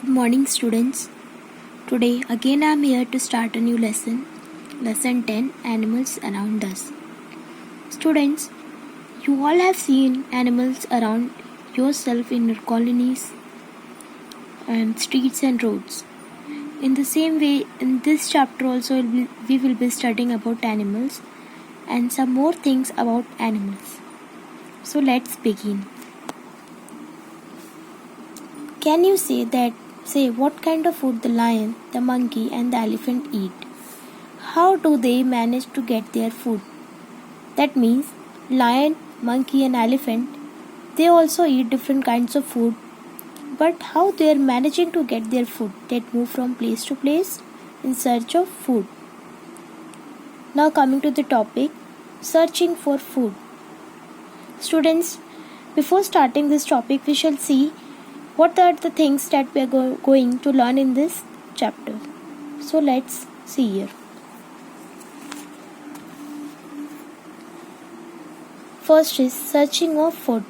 Good morning, students. Today again I am here to start a new lesson. Lesson 10, Animals Around Us. Students, you all have seen animals around yourself in your colonies and streets and roads. In the same way, in this chapter also we will be studying about animals and some more things about animals. So let's begin. Can you say what kind of food the lion, the monkey and the elephant eat? How do they manage to get their food? That means lion, monkey and elephant, they also eat different kinds of food. But how they are managing to get their food? They move from place to place in search of food. Now coming to the topic, searching for food. Students, before starting this topic, we shall see what are the things that we are going to learn in this chapter. So let's see here. First is searching of food.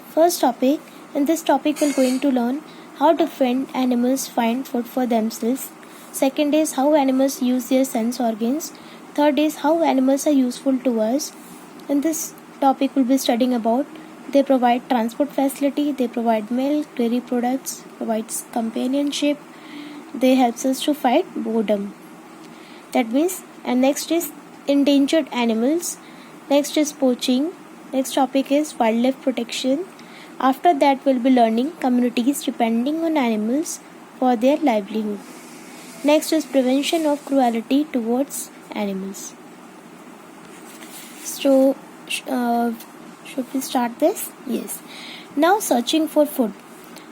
First topic, in this topic we are going to learn how different animals find food for themselves. Second is how animals use their sense organs. Third is how animals are useful to us. In this topic we'll be studying about they provide transport facility, they provide milk, dairy products, provides companionship, they helps us to fight boredom. That means, and next is endangered animals, next is poaching, next topic is wildlife protection. After that we'll be learning communities depending on animals for their livelihood. Next is prevention of cruelty towards animals. So, should we start this? Yes. Now searching for food.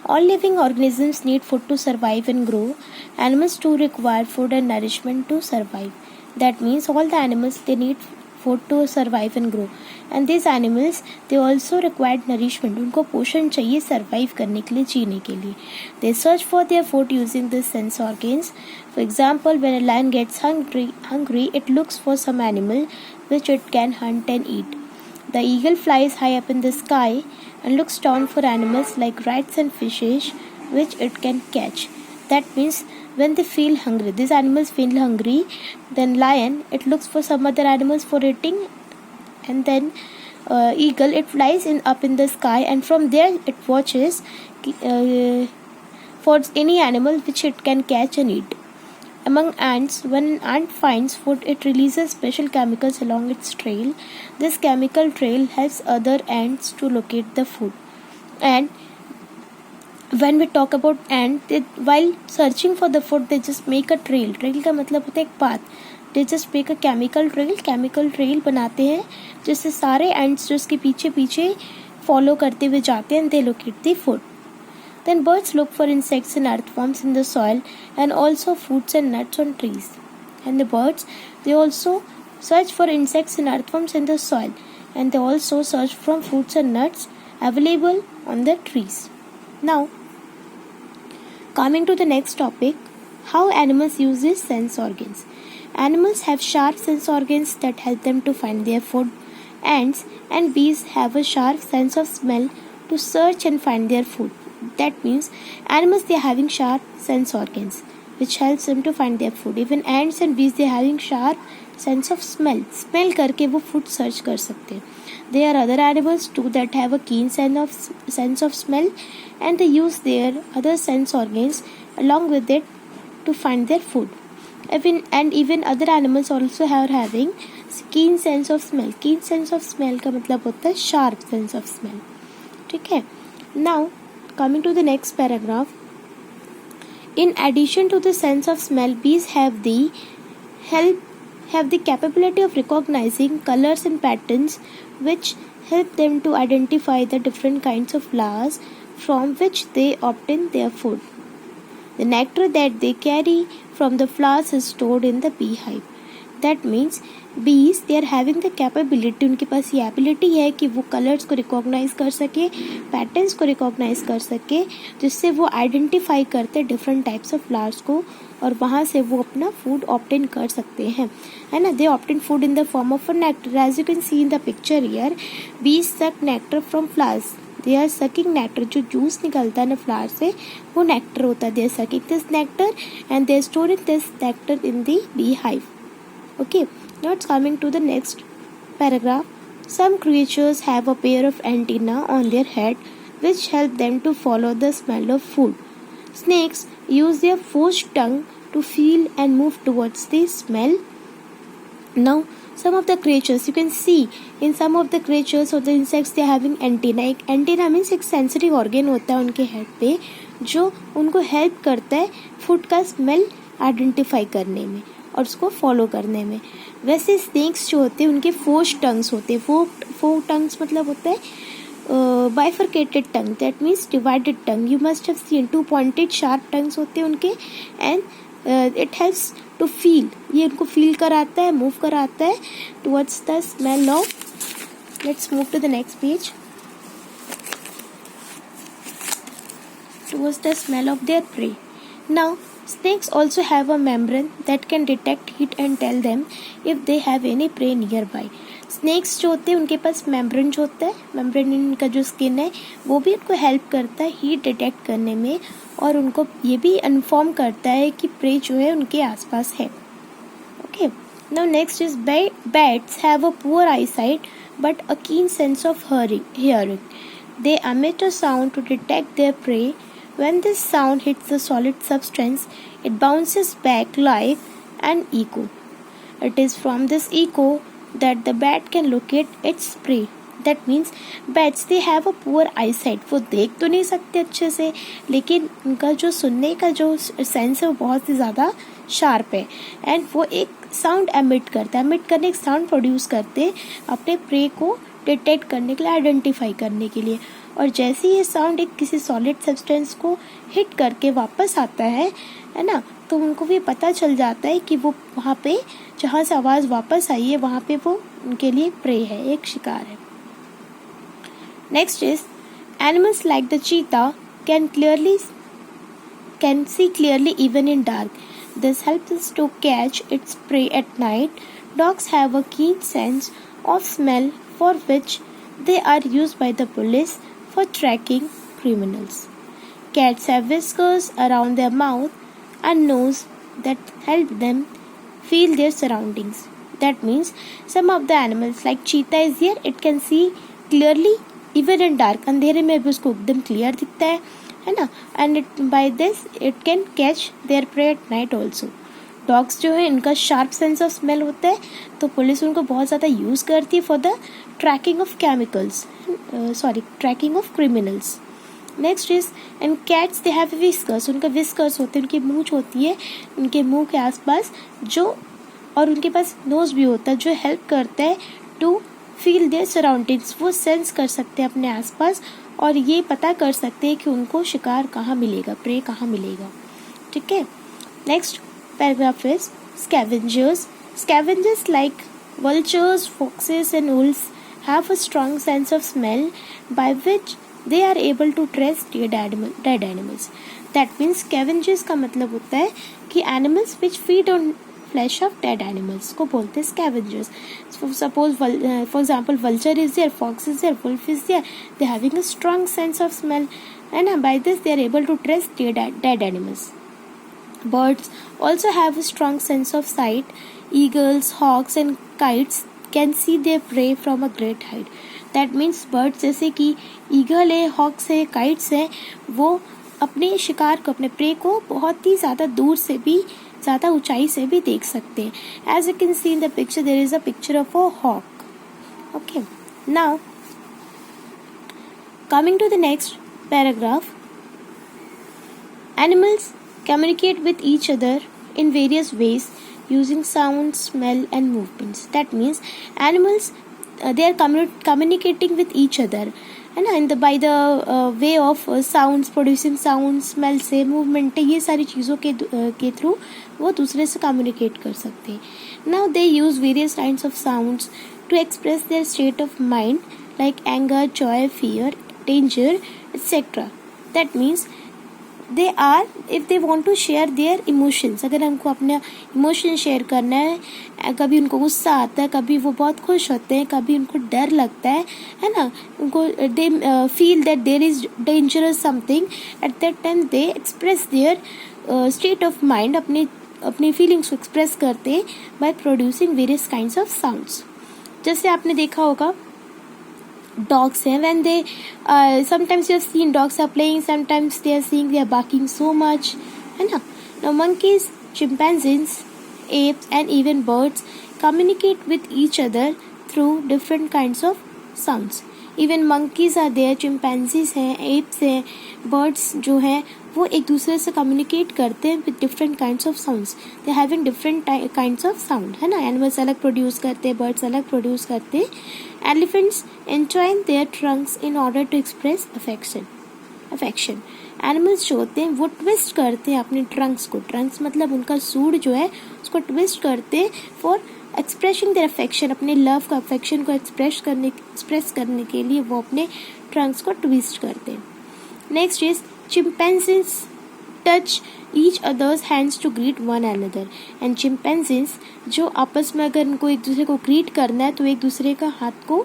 All living organisms need food to survive and grow. Animals too require food and nourishment to survive. That means all the animals they need food to survive and grow. And these animals they also require nourishment. उनको पोषण चाहिए survive करने के लिए, जीने के लिए. They search for their food using the sense organs. For example, when a lion gets hungry, it looks for some animal which it can hunt and eat. The eagle flies high up in the sky and looks down for animals like rats and fishes which it can catch. That means when they feel hungry, these animals feel hungry, then lion, it looks for some other animals for eating, and then eagle, it flies up in the sky and from there it watches for any animal which it can catch and eat. Among ants, when an ant finds food, it releases special chemicals along its trail. This chemical trail helps other ants to locate the food. And when we talk about ant, while searching for the food, they just make a trail. Trail का मतलब होता है एक path. They just make a chemical trail. Chemical trail बनाते हैं जिससे सारे ants जो उसके पीछे पीछे follow करते हुए जाते हैं and they locate the food. Then birds look for insects and earthworms in the soil and also fruits and nuts on trees. And the birds, they also search for insects and earthworms in the soil and they also search for fruits and nuts available on the trees. Now, coming to the next topic, how animals use their sense organs. Animals have sharp sense organs that help them to find their food. Ants and bees have a sharp sense of smell to search and find their food. That means animals they are having sharp sense organs which helps them to find their food. Even ants and bees they are having sharp sense of smell. Smell करके वो food search कर सकते हैं. There are other animals too that have a keen sense of smell and they use their other sense organs along with it to find their food. Even other animals also are having keen sense of smell. Keen sense of smell का मतलब होता है sharp sense of smell. ठीक है? Now coming to the next paragraph, in addition to the sense of smell, bees have the capability of recognizing colors and patterns which help them to identify the different kinds of flowers from which they obtain their food. The nectar that they carry from the flowers is stored in the beehive. That means bees they are having the capability, उनके पास ये ability है कि वो colors को recognize कर सके, patterns को recognize कर सके, जिससे वो identify करते different types of flowers को और वहाँ से वो अपना food obtain कर सकते हैं, है ना. They obtain food in the form of a nectar. As you can see in the picture here, bees suck nectar from flowers. They are sucking nectar, जो जूस निकलता है ना फ्लावर से वो नेक्टर होता है. They are sucking this nectar and they are storing this nectar in the beehive. Okay, now it's coming to the next paragraph. Some creatures have a pair of antennae on their head which help them to follow the smell of food. Snakes use their forked tongue to feel and move towards the smell. Now, some of the creatures you can see in some of the creatures or the insects they are having antennae. एक antenna means एक sensory organ होता है उनके head पे जो उनको help करता है food का smell identify करने में और उसको फॉलो करने में. वैसे स्नेक्स जो होते हैं उनके फोर्क्ड टंग्स होते हैं. फोर्क्ड टंग्स मतलब होता है bifurcated tongue, that means divided tongue. You must have seen 2 pointed sharp tongues होते हैं उनके and it helps to feel. ये उनको फील कराता है, मूव कराता है towards the smell of. Let's move to the next page. Towards the smell of their prey. Now snakes also have a membrane that can detect heat and tell them if they have any prey nearby. Snakes जो होते हैं उनके पास membrane जो होता है, membrane इनका जो skin है वो भी उनको हेल्प करता है हीट डिटेक्ट करने में और उनको ये भी इन्फॉर्म करता है कि प्रे जो है उनके आसपास है. Okay, now next is bats have a poor eyesight but a keen sense of hearing. They emit a sound to detect their prey. When this sound hits the solid substance, it bounces back like an echo. It is from this echo that the bat can locate its prey. That means bats they have a poor eyesight. वो देख तो नहीं सकते अच्छे से लेकिन उनका जो सुनने का जो सेंस है वो बहुत ही ज़्यादा शार्प है एंड वो एक साउंड एमिट करता है. एमिट करने एक साउंड प्रोड्यूस करते अपने प्रे को डिटेक्ट करने के लिए, आइडेंटिफाई करने के लिए. और जैसे ये साउंड एक किसी सॉलिड सब्सटेंस को हिट करके वापस आता है ना, तो उनको भी पता चल जाता है कि वो वहाँ पे जहाँ से आवाज़ वापस आई है वहाँ पे वो उनके लिए प्रे है, एक शिकार है. Next is animals like the चीता can see clearly even in dark. This helps us to catch its prey at night. Dogs have a keen sense of smell for which they are used by the police for tracking criminals. Cats have whiskers around their mouth and nose that help them feel their surroundings. That means some of the animals like cheetah is here, it can see clearly even in dark. अंधेरे में भी उसको एकदम clear दिखता है ना, and by this it can catch their prey at night also. Dogs जो है इनका शार्प सेंस ऑफ स्मेल होता है तो पुलिस उनको बहुत ज़्यादा यूज़ करती है for the tracking of tracking of criminals. Next is and cats they have whiskers. उनका विस्कर्स होते हैं, उनकी मूंछ होती है उनके मुंह के आसपास जो, और उनके पास नोज भी होता है जो हेल्प करता है टू फील देयर सराउंडिंग्स. वो सेंस कर सकते हैं अपने आसपास और ये पता कर सकते हैं कि उनको शिकार कहाँ मिलेगा, प्रे कहाँ मिलेगा. ठीक है. Next paragraph is scavengers. Scavengers like vultures, foxes and wolves have a strong sense of smell by which they are able to trace dead animals. That means scavengers का मतलब होता है कि animals which feed on flesh of dead animals को बोलते हैं scavengers. So suppose for example vulture is there, fox is there, wolf is there. They are having a strong sense of smell and by this they are able to trace dead animals. Birds also have a strong sense of sight. Eagles, hawks and kites can see their prey from a great height. That means birds जैसे कि eagle है, hawks है, kites है, वो अपने शिकार को, अपने प्रे को बहुत ही ज़्यादा दूर से भी, ज़्यादा ऊंचाई से भी देख सकते हैं. As you can see in the picture, there is a picture of a hawk. Okay. Now, coming to the next paragraph, animals communicate with each other in various ways using sound, smell and movements. That means animals they are communicating with each other and by the way of sounds, producing sound, smell से, movement, ये सारी चीज़ों के through वो दूसरे से communicate कर सकते हैं. Now they use various kinds of sounds to express their state of mind like anger, joy, fear, danger, etc. That means they are if they want to share their emotions, अगर हमको अपना emotion share करना है, कभी उनको गुस्सा आता है, कभी वो बहुत खुश होते हैं, कभी उनको डर लगता है ना, उनको they feel that there is dangerous something, at that time they express their state of mind, अपनी फीलिंग्स को एक्सप्रेस करते हैं by producing various kinds of sounds. जैसे आपने देखा होगा dogs हैं, when they sometimes you have seen dogs are playing, sometimes they are seeing they are barking so much, है ना. Now monkeys, chimpanzees, apes and even birds communicate with each other through different kinds of sounds. Even monkeys are there, chimpanzees हैं, apes हैं, birds जो हैं वो एक दूसरे से कम्युनिकेट करते हैं with different kinds of sounds. They having different kinds of sound, है ना. एनिमल्स अलग प्रोड्यूस करते हैं, बर्ड्स अलग प्रोड्यूस करते हैं. Elephants entwine their trunks in order to express affection. Animals जो होते हैं वो ट्विस्ट करते हैं अपने ट्रंक्स को. ट्रंक्स मतलब उनका सूंड जो है उसको ट्विस्ट करते हैं फॉर एक्सप्रेसिंग देयर अफेक्शन. अपने लव का अफेक्शन को एक्सप्रेस करने के लिए वो अपने ट्रंक्स को ट्विस्ट करते हैं. Next is chimpanzees touch each other's hands to greet one another. and chimpanzees जो आपस में अगर उनको एक दूसरे को ग्रीट करना है तो एक दूसरे का हाथ को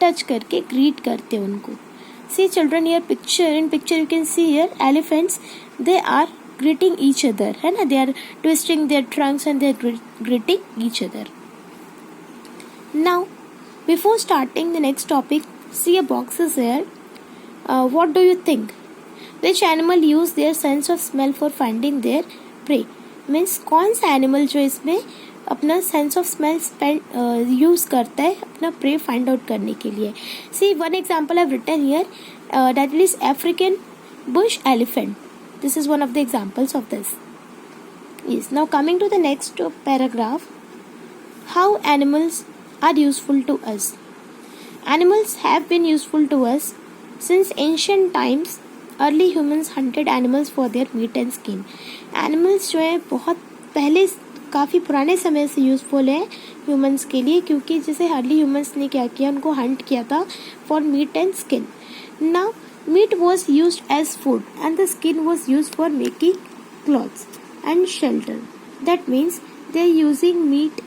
टच करके ग्रीट करते हैं उनको. See children, here in picture you can see here elephants, they are greeting each other, है ना. they are twisting their trunks and they are greeting each other. Now before starting the next topic, see a box is here. What do you think? Which animal use their sense of smell for finding their prey? Means कौन सा animal जो इसमें अपना sense of smell use करता है अपना pray find out करने के लिए. See one example I have written here, that is African bush elephant. This is one of the examples of this. Yes, now coming to the next paragraph, how animals are useful to us. Animals have been useful to us since ancient times. Early humans hunted animals for their meat and skin. Animals जो है बहुत पहले काफ़ी पुराने समय से useful है humans के लिए, क्योंकि जैसे अर्ली ह्यूमन्स ने क्या किया, उनको हंट किया था for meat and skin. Now meat was use as food and the skin was use for making clothes and shelter. That means they are using meat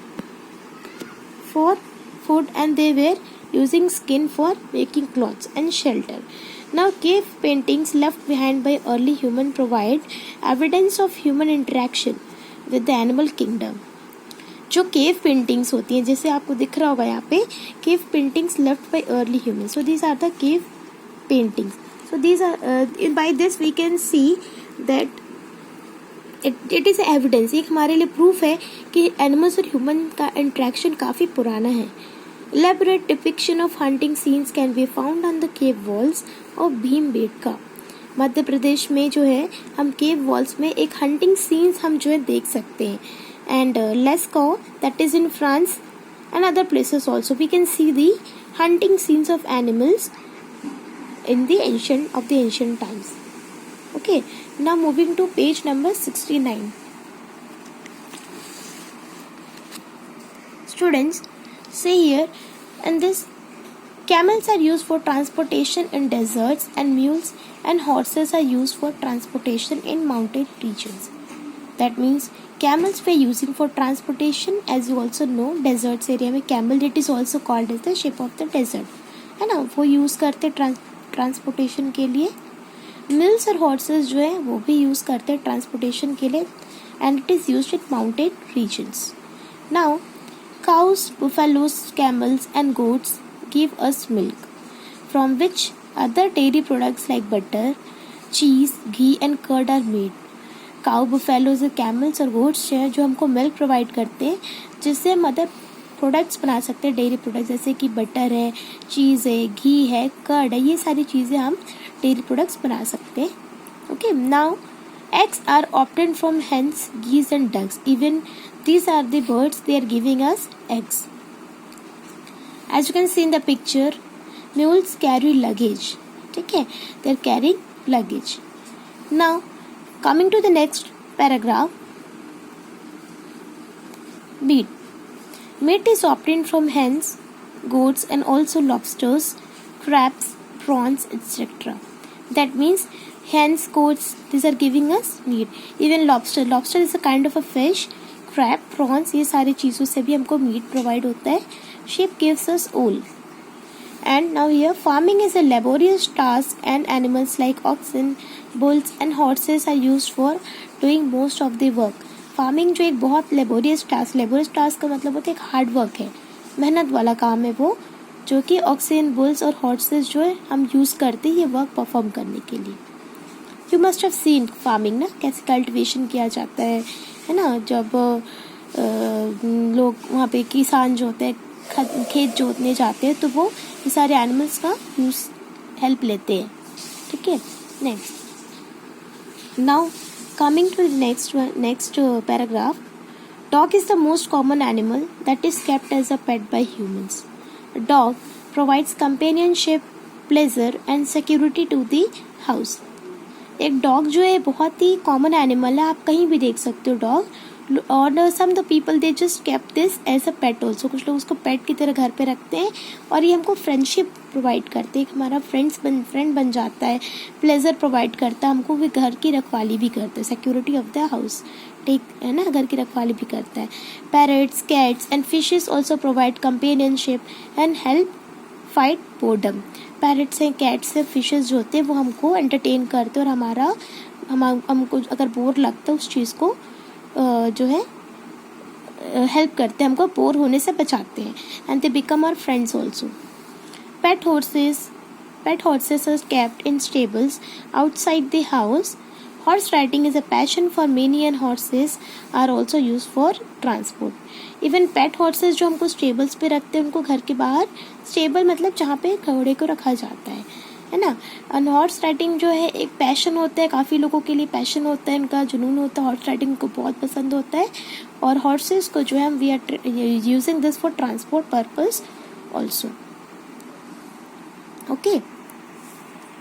for food and they were using skin for making clothes and shelter. Now cave paintings left behind by early human provide evidence of human interaction with the animal kingdom. जो cave paintings होती हैं, जैसे आपको दिख रहा होगा यहाँ पे cave paintings left by early human. So these are the cave paintings. So these are by this we can see that it is evidence. एक हमारे लिए प्रूफ है कि एनिमल्स और ह्यूमन का इंट्रैक्शन काफ़ी पुराना है. Elaborate depiction of hunting scenes can be found on the cave walls of Bhimbetka. Madhya Pradesh में जो है हम केव वॉल्स में एक हंटिंग सीन्स हम जो है देख सकते हैं. And Lascaux that is in France and other places also we can see the hunting scenes of animals in the ancient times. Okay, now moving to page number 69. Students, say here, and this camels are used for transportation in deserts and mules and horses are used for transportation in mountain regions. That means camels were using for transportation, as you also know deserts area में camel it is also called as the ship of the desert, है ना. वो use करते transportation के लिए. Mills और horses जो है वो भी यूज़ करते हैं ट्रांसपोर्टेशन के लिए and it is used in mountain regions. Now cows, buffaloes, camels and goats give us milk, from which other dairy products like butter, cheese, ghee and curd are made. Cow, buffaloes, camels और goats हैं जो हमको milk provide करते हैं, जिससे हम other products बना सकते हैं, डेयरी प्रोडक्ट्स जैसे कि बटर है, चीज़ है, घी है, कर्ड है. ये सारी चीज़ें हम डेयरी प्रोडक्ट्स बना सकते हैं. Okay, now eggs are obtained from hens, geese and ducks. Even these are the birds, they are giving us eggs. As you can see in the picture, mules carry luggage. ठीक है, they are carrying luggage. Now coming to the next paragraph, meat. Meat is obtained from hens, goats and also lobsters, crabs, prawns, etc. That means Hens, goats, these are giving us meat. Even lobster is a kind of a fish. Crab, prawns, ये सारी चीज़ों से भी हमको meat provide होता है. Sheep gives us wool. And now here, farming is a laborious task, and animals like oxen, bulls and horses are used for doing most of the work. Farming जो एक बहुत लेबोरियस टास्क का मतलब होता है एक हार्ड वर्क है, मेहनत वाला काम है वो, जो कि ऑक्सीजन, बुल्स और हॉर्सेस जो है हम यूज़ करते हैं ये वर्क परफॉर्म करने के लिए. You must have scene farming ना, कैसे कल्टिवेशन किया जाता है ना, जब लोग वहाँ पे किसान जो होते हैं खेत जोतने जाते हैं तो वो ये सारे एनिमल्स का यूज हेल्प लेते हैं. ठीक है. Next, now coming to next paragraph. Dog is the most common animal that is kept as a pet by humans. A dog provides companionship, pleasure and security to the house. एक dog जो है बहुत ही common animal है, आप कहीं भी देख सकते हो डॉग. और some the people they just kept this as a pet also. कुछ लोग उसको पेट की तरह घर पे रखते हैं और ये हमको फ्रेंडशिप प्रोवाइड करते हैं, हमारा फ्रेंड बन जाता है, प्लेजर प्रोवाइड करता है हमको, भी घर की रखवाली भी करता है, सिक्योरिटी ऑफ द हाउस, ठीक है ना, घर की रखवाली भी करता है. Parrots, cats and fishes also provide companionship and help fight boredom. Parrots हैं, कैट्स हैं, फिशेस जो होते हैं वो हमको एंटरटेन करते हैं और हमको अगर बोर लगता है उस चीज़ को जो है हेल्प करते हैं, हमको बोर होने से बचाते हैं. And they become our friends also. Pet horses are kept in stables outside the house. Horse riding is a passion for many and horses are also used for transport. Even pet horses जो हमको stables पे रखते हैं उनको घर के बाहर, stable मतलब जहाँ पे घोड़े को रखा जाता है ना. और हॉर्स राइडिंग जो है एक पैशन होता है, काफ़ी लोगों के लिए पैशन होता है, उनका जुनून होता है, हॉर्स राइडिंग को बहुत पसंद होता है. और हॉर्सेस को जो है we are using this for transport purpose also. Okay.